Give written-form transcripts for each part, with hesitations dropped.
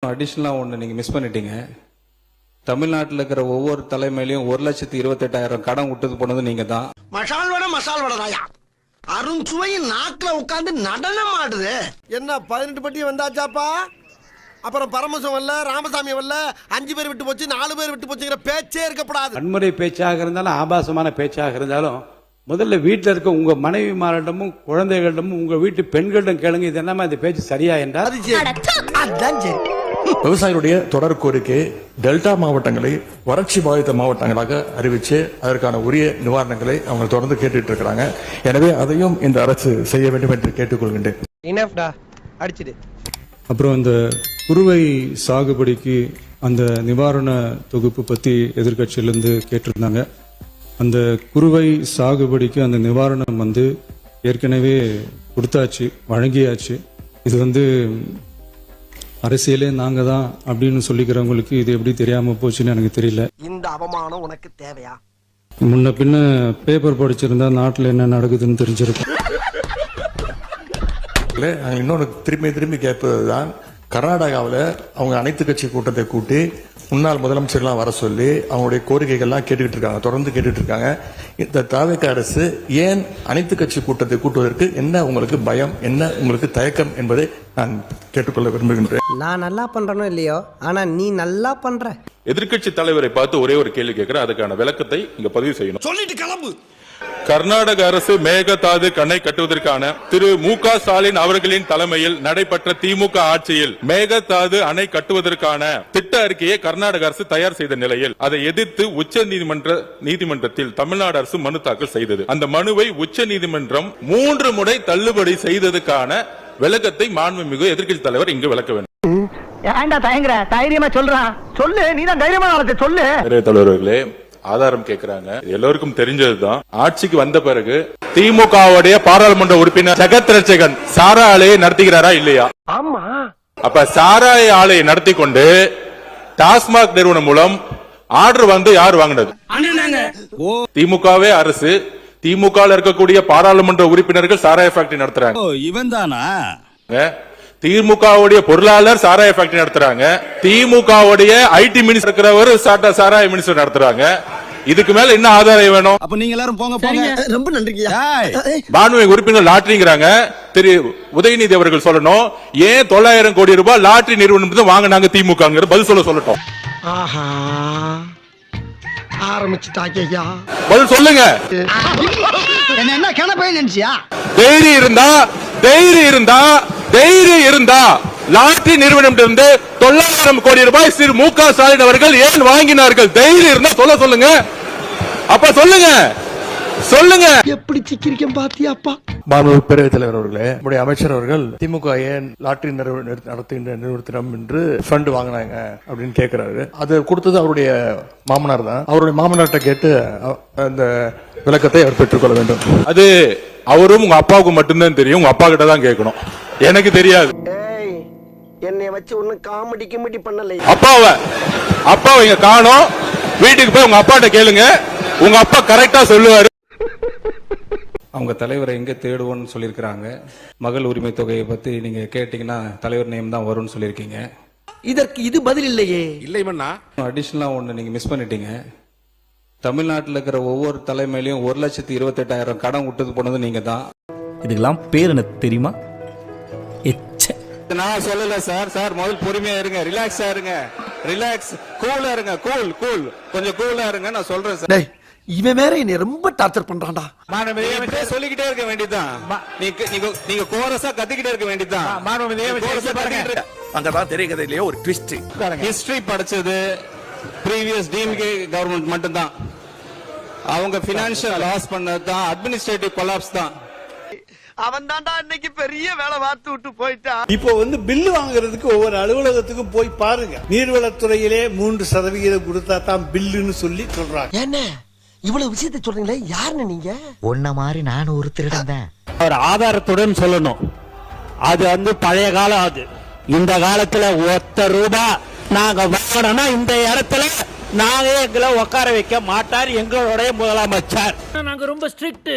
அடிஷனலாக ஒன்று நீங்கள் மிஸ் பண்ணிட்டீங்க. தமிழ்நாட்டில் இருக்கிற ஒவ்வொரு தலைமையிலையும் 1,28,800 கடன் விட்டது போனது நீங்க தான். மசால் வடை ராயா அருண்சுவையின் நாக்குல உட்கார்ந்து நடனம் ஆடுது. என்ன 18 பட்டி வந்தாச்சாப்பா? அப்புறம் பரமசம் வரல, ராமசாமி வரல, 5 பேர் விட்டு போச்சு, 4 பேர் விட்டு போச்சுங்கிற பேச்சே இருக்கப்படாது. வன்முறை பேச்சாக இருந்தாலும் ஆபாசமான பேச்சாக இருந்தாலும் முதல்ல வீட்டில் இருக்க உங்க மனைவிமாரிடமும் குழந்தைகளிடமும் உங்க வீட்டு பெண்களிடம் கேளுங்க, இது என்னமா இந்த பேச்சு சரியா என்றால் விவசாயிகளுடைய தொடர் கோரிக்கை டெல்டா மாவட்டங்களை வறட்சி பாதித்த மாவட்டங்களாக அறிவிச்சு அதற்கான உரிய நிவாரணங்களை அவங்க தொடர்ந்து கேட்டுட்டு இருக்கிறாங்க. எனவே அதையும் இந்த அரசு செய்ய வேண்டும் என்று கேட்டுக்கொள்கின்றேன். அப்புறம் இந்த குறுவை சாகுபடிக்கு அந்த நிவாரண தொகுப்பு பத்தி எதிர்கட்சியிலிருந்து கேட்டிருந்தாங்க. அந்த குறுவை சாகுபடிக்கு அந்த நிவாரணம் ஏற்கனவே கொடுத்தாச்சு, வழங்கியாச்சு. இது அரசியலே நாங்க தான் அப்படின்னு சொல்லிக்கிறவங்களுக்கு இது எப்படி தெரியாம போச்சுன்னு எனக்கு தெரியல. இந்த அவமானம் உனக்கு தேவையா? முன்ன பின்ன பேப்பர் படிச்சிருந்தா நாட்டில் என்ன நடக்குதுன்னு தெரிஞ்சிருக்கும். இன்னொன்று திரும்பி கேட்பதுதான், கர்நாடகாவில் அவங்க அனைத்து கட்சி கூட்டத்தை கூட்டி முன்னாள் முதலமைச்சர்லாம் வர சொல்லி அவங்களுடைய கோரிக்கைகள்லாம் கேட்டுக்கிட்டு இருக்காங்க, தொடர்ந்து கேட்டுட்டு இருக்காங்க. இந்த தாவேக அரசு ஏன் அனைத்து கட்சி கூட்டத்தை கூட்டுவதற்கு என்ன உங்களுக்கு பயம், என்ன உங்களுக்கு தயக்கம் என்பதை நான் கேட்டுக்கொள்ள விரும்புகின்றேன். நான் நல்லா பண்றனோ இல்லையோ, ஆனா நீ நல்லா பண்ற. எதிர்க்கட்சி தலைவரை பார்த்து ஒரே ஒரு கேள்வி கேட்கிறேன், அதுக்கான விளக்கத்தை இங்க பதிவு செய்யணும். சொல்லிட்டு கிளம்பு. கர்நாடக அரசு மேகதாது அணை கட்டுவதற்கான திரு மு.க. ஸ்டாலின் அவர்களின் தலைமையில் நடைபெற்ற திமுக ஆட்சியில் மேகதாது அணை கட்டுவதற்கான திட்ட அறிக்கையை கர்நாடக அரசு தயார் செய்த நிலையில் அதை எதிர்த்து உச்ச நீதிமன்றத்தில் தமிழ்நாடு அரசு மனு தாக்கல் செய்தது. அந்த மனுவை உச்ச நீதிமன்றம் 3 முறை தள்ளுபடி செய்ததுக்கான விளக்கத்தை மாண்புமிகு எதிர்க்கட்சி தலைவர் இங்கு விளக்க வேண்டும். தைரியமா சொல்றான், சொல்லு, நீதான் தைரியமா சொல்லு. தலைவர்களே, ஆதாரம் கேட்கிறாங்க, எல்லோருக்கும் தெரிஞ்சதுதான். ஆட்சிக்கு வந்த பிறகு திமுகவுடைய பாராளுமன்ற உறுப்பினர் ஜெகத் ரட்சகன் சாரா ஆலையை நடத்துகிறாரா இல்லையா? ஆமா. அப்ப சாராய ஆலையை நடத்தி கொண்டு டாஸ்மாக் நிறுவனம் மூலம் ஆர்டர் யார் வாங்கினது? திமுகவே அரசு. திமுக இருக்கக்கூடிய பாராளுமன்ற உறுப்பினர்கள் சாராய ஃபேக்டரி நடத்துறாங்க. இவன் தானா? திமுகவுடைய பொருளாளர் சாராய ஃபேக்டரி நடத்துறாங்க. திமுகவுடைய ஐடி மினிஸ்டர் இருக்கிறவர் சாராய மினிஸ்டர் நடத்துறாங்க. இதுக்கு மேல என்ன ஆதாரம் வேணும்? அப்ப நீங்க எல்லாரும் போங்க. ரொம்ப நன்றிங்க. மாண்புமிகு உறுப்பினர் லாட்டரிங்கிறாங்க. திரு உதயநிதி அவர்கள் சொல்லணும், ஏன் 900 கோடி ரூபாய் லாட்டரி நிறுவனம் வாங்கினாங்க திமுக? பதில் சொல்லட்டும். ஆரம்பிச்சுட்டாங்க. பதில் சொல்லுங்க. என்ன கணப்பை நினைச்சியா? தைரியம் இருந்தா லாட்டரி நிறுவனத்திலிருந்து 900 கோடி ரூபாய் திரு மு.க. ஸ்டாலின் அவர்கள் ஏன் வாங்கினார்கள்? தைரியம் இருந்தா சொல்லுங்க. அப்ப சொல்லுங்க. எப்படி சிக்கிரிக்கம் பாத்தியாப்பா? மாண்புமிகு பேரவைத் தலைவர் அவர்களே, நம்முடைய அமைச்சர் அவர்கள் திமுக ஏன் லாட்டரி நடத்துகின்ற நிறுவனத்திடம் என்று ஃபண்ட் வாங்கினாங்க அப்படின்னு கேட்கிறாரு. அது கொடுத்தது அவருடைய மாமனார் தான். அவருடைய மாமனார்ட்ட கேட்டு அந்த விளக்கத்தை அவர் பெற்றுக்கொள்ள வேண்டும். அது அவரும் உங்க அப்பாவுக்கு மட்டும்தான் தெரியும். உங்க அப்பா கிட்ட தான் கேட்கணும், எனக்கு தெரியாது. என்னை வச்சு ஒன்னும் காமெடி பண்ணல. அப்பாவை இங்க காணோம். வீட்டுக்கு போய் உங்க அப்பாட்ட கேளுங்க, உங்க அப்பா கரெக்டா சொல்லுவாரு. அவங்க தலைவரை எங்க தேடுவோன்னு சொல்லியிருக்கிறாங்க. மகள் உரிமை தொகையை பத்தி நீங்க கேட்டீங்கன்னா தலைவர் நேம் தான் வரும்னு சொல்லியிருக்கீங்க. இதற்கு இது பதில் இல்லையே. இல்லை மன்னா, அடிஷனலா ஒன்று நீங்க மிஸ் பண்ணிட்டீங்க. தமிழ்நாட்டில் இருக்கிற ஒவ்வொரு தலைமையிலையும் 1,28,800 கடன் விட்டது போனது நீங்க தான். இதுக்கெல்லாம் பேர் எனக்கு தெரியுமா? நான் சொல்லல சார். முதல் பொறுமையா இருங்க, ரிலாக்ஸா இருங்க, கூலா இருங்க, கூல் கொஞ்சம் கூலா இருங்க. நான் சொல்றேன் சார். இவன் வேற என்னை ரொம்ப டார்ச்சர் பண்றான்டா. சொல்லிக்கிட்டே இருக்க வேண்டியதுதான். நீங்க கோரஸா கத்திக்கிட்டே இருக்க வேண்டியதுதான். அங்கதான் தெரியுறதுலயே ஒரு ட்விஸ்ட். ஹிஸ்டரி படிச்சது ப்ரீவியஸ் டிஎம்கே கவர்மெண்ட் மட்டும்தான். அவங்க பினான்சியல் லாஸ் பண்ணதுதான், அட்மினிஸ்ட்ரேட்டிவ் கொலாப்ஸ் தான். அவன் தான்டா இன்னைக்கு பெரிய வேலை பார்த்து விட்டு போயிட்டான். இப்போ பில்லு வாங்குறதுக்கு ஒவ்வொரு அலுவலகத்துக்கும் போய் பாருங்க. நீர்வளத்துறையிலே 3% கொடுத்தா தான் பில்லுன்னு சொல்லி சொல்றாங்க. என்ன இவ்வளவு விஷயத்தை சொல்றீங்களே, யாருன்னு நீங்க? உன்ன மாதிரி நானும் ஒரு திருடன் தான். ஒரு ஆதாரத்துடன் சொல்லணும். அது பழைய காலம். அது இந்த காலத்துல ₹1 நாங்க வாங்கணும்னா இந்த இடத்துல நாங்க எங்களை உட்கார வைக்க மாட்டார் எங்களுடைய முதலமைச்சர். நாங்க ரொம்ப ஸ்ட்ரிக்ட்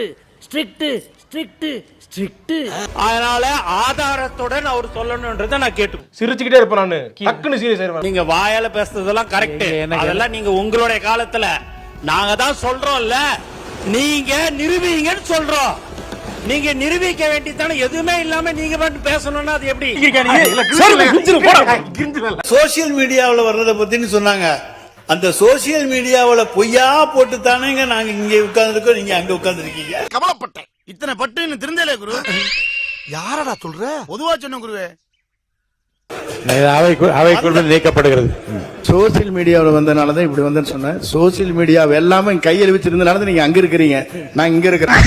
அதனால ஆதாரத்துடன் அவர் சொல்லணும்ன்றதை நான் கேட்டு சிரிச்சுக்கிட்டே இருப்பேன் நானு டக்குன்னு சீரியஸ் ஆயிருவேன். நீங்க வாயால பேசுறதெல்லாம் கரெக்ட். அதெல்லாம் நீங்க உங்களுடைய காலத்துல நாங்க தான் சொல்றோம்ல, நீங்க நிரூபிங்கன்னு சொல்றோம். நீங்க நிரூபிக்க வேண்டியதானே, எதுவுமே இல்லாம நீங்க மட்டும் பேசணும்னா அது எப்படி? சோசியல் மீடியாவில் வர்றதை பத்தின்னு சொன்னாங்க. அந்த சோசியல் மீடியாவில் பொய்யா போட்டு தானேங்க நாங்க இங்க உட்கார்ந்துருக்கோம், நீங்க அங்க உட்கார்ந்துருக்கீங்க. கவலைப்பட்டேன். இத்தனை பட்டு தெரிஞ்சலே குரு. யாரடா சொல்ற? பொதுவா சொன்ன குருவே. அவைக்குள் நீக்கப்படுகிறது. சோசியல் மீடியாவில் வந்தனால தான் இப்படி வந்தேன்னு சொன்னேன். சோசியல் மீடியாவை எல்லாமே கையில் வச்சிருந்தனால தான் நீங்க அங்க இருக்கிறீங்க, நான் இங்க இருக்கிறேன்.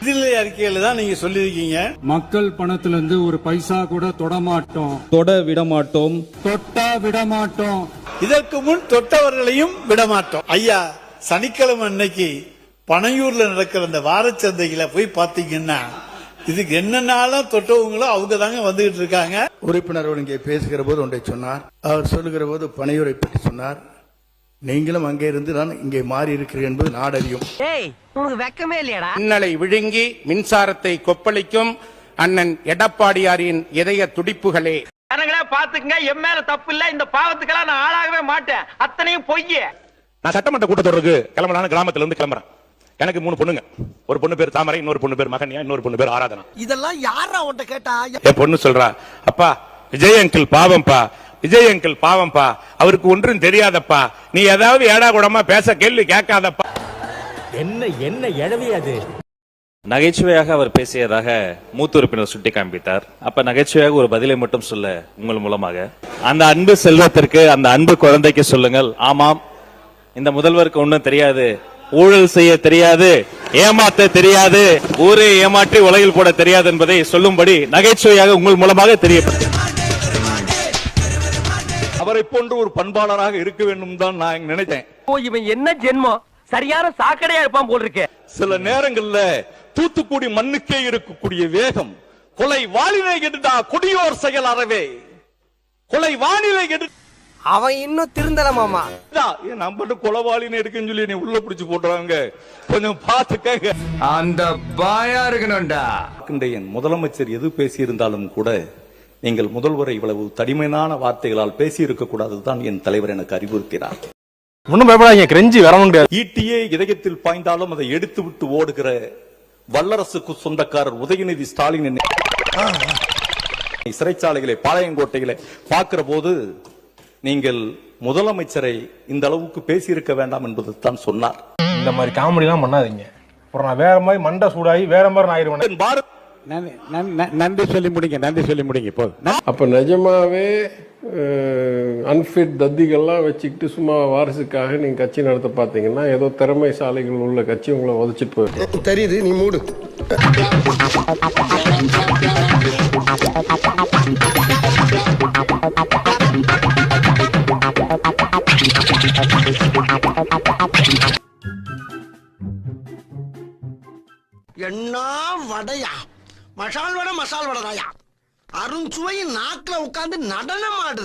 இதில் அறிக்கையில தான் நீங்க சொல்லியிருக்கீங்க, மக்கள் பணத்துல இருந்து ஒரு பைசா கூட தொடமாட்டோம், தொட விடமாட்டோம். தொட்டா விடமாட்டோம். இதற்கு முன் தொட்டவர்களையும் விடமாட்டோம். ஐயா, சனிக்கிழமை அன்னைக்கு பனையூர்ல நடக்கிற அந்த வாரச்சந்தையில போய் பாத்தீங்கன்னா இதுக்கு என்னென்னாலும் தொட்டவங்களோ அவங்க தாங்க வந்துகிட்டு இருக்காங்க. உறுப்பினர் இங்கே பேசுகிற போது ஒன்றை சொன்னார். அவர் சொல்லுகிற போது பனையூரை பற்றி சொன்னார். நீங்களும் அங்கே இருந்து தான் இங்கே மாறி இருக்கிறீர்கள் என்பது நாடறியும். உனக்கு வெக்கமே இல்லையாடா? மின்னலை விழுங்கி மின்சாரத்தை கொப்பளிக்கும் அண்ணன் எடப்பாடியாரின் இதய துடிப்புகளே. பாத்துக்கங்க, என் மேல தப்பு இல்ல. இந்த பாவத்துக்கெல்லாம் நான் ஆளாகவே மாட்டேன். அத்தனையும் பொய்ய. நான் சட்டமன்ற கூட்டத்தொடருக்கு கிளம்பலான கிராமத்துல இருந்து கிளம்புறேன். எனக்கு 3 பொண்ணுங்க. ஒரு பொண்ணு பேர் தாமரை, இன்னொரு பொண்ணு பேர் மகன்யா, இன்னொரு பொண்ணு பேர் ஆராதனா. இதெல்லாம் யாரா உன்கிட்ட கேட்டா? என் பொண்ணு சொல்றா, அப்பா விஜய் அங்கிள் பாவம்பா, விஜய் அங்கிள் பாவம்பா, அவருக்கு ஒன்றும் தெரியாதப்பா, நீ ஏதாவது ஏடா கூடமா பேச கேள்வி கேட்காதப்பா. என்ன எழவி அது? நகைச்சுவையாக அவர் பேசியதாக மூத்த உறுப்பினர் சுட்டி காண்பித்தார். அப்ப நகைச்சுவையாக ஒரு பதிலை மட்டும் சொல்ல உங்கள் மூலமாக, அந்த அன்பு செல்வத்திற்கு, அந்த அன்பு குழந்தைக்கு சொல்லுங்கள், ஆமாம் இந்த முதல்வருக்கு ஒன்றும் தெரியாது, ஊழல் செய்ய தெரியாது, ஏமாத்த தெரியாது, ஊரே ஏமாற்றி உலகில் போட தெரியாது என்பதை சொல்லும்படி நகைச்சுவையாக உங்கள் மூலமாக தெரியப்படுத்த. அவரை போன்று ஒரு பண்பாளராக இருக்க வேண்டும் தான் நான் நினைத்தேன். இவன் என்ன ஜென்மம், சரியான சாக்கடையா இருப்பான் போல் இருக்கு. சில நேரங்கள்ல தூத்துக்குடி மண்ணுக்கே இருக்கக்கூடிய வேகம், கொலை வானிலை எடுத்தா கொடியோர் செயல் அறவே, கொலை வானிலை எடுத்து அவன் இன்னும் திருந்தலமாமா. நம்ம கொலவாளின்னு இருக்குன்னு சொல்லி நீ உள்ள பிடிச்சு போட்டுறாங்க, கொஞ்சம் பாத்துக்க. அந்த பாயா இருக்கணும்டா. முதலமைச்சர் எது பேசியிருந்தாலும் கூட நீங்கள் முதல்வரை இவ்வளவு தடிமையான வார்த்தைகளால் பேசி இருக்க கூடாதுதான் என் தலைவர் எனக்கு அறிவுறுத்தினார். ஒன்னும் பயப்படாதீங்க, கிரெஞ்சி வரவும் முடியாது. ஈட்டியே இதயத்தில் பாய்ந்தாலும் அதை எடுத்து விட்டு ஓடுகிற வல்லரசுக்கு சொந்தக்காரர் உதயநிதி ஸ்டாலின் சிறைச்சாலைகளை, பாளையங்கோட்டைகளை பார்க்கிற போது நீங்கள் முதலமைச்சரை இந்த அளவுக்கு பேசியிருக்க வேண்டாம் என்பது தான் சொன்னார். இந்த மாதிரி காமெடி எல்லாம் பண்ணாதீங்க, அப்புறம் நான் வேற மாதிரி மண்டை சூடாகி வேற மாதிரி ஆயிருவேன். பாரத் நன்றி சொல்லி முடிங்க இப்போ. அப்ப நிஜமாவே அன்பிட் தத்திகள்லாம் வச்சுக்கிட்டு சும்மா வாரிசுக்காக நீங்க கட்சி நடத்த பாத்தீங்கன்னா ஏதோ திறமைசாலிகள் உள்ள கட்சி உங்களை உதச்சிட்டு போயிடும். தெரியுது, நீ மூடு. என்ன வடையா? மசால் வடை, மசால் வடைதாயா? அருஞ்சுவையின் நாக்குல உட்கார்ந்து நடனம் ஆடுது.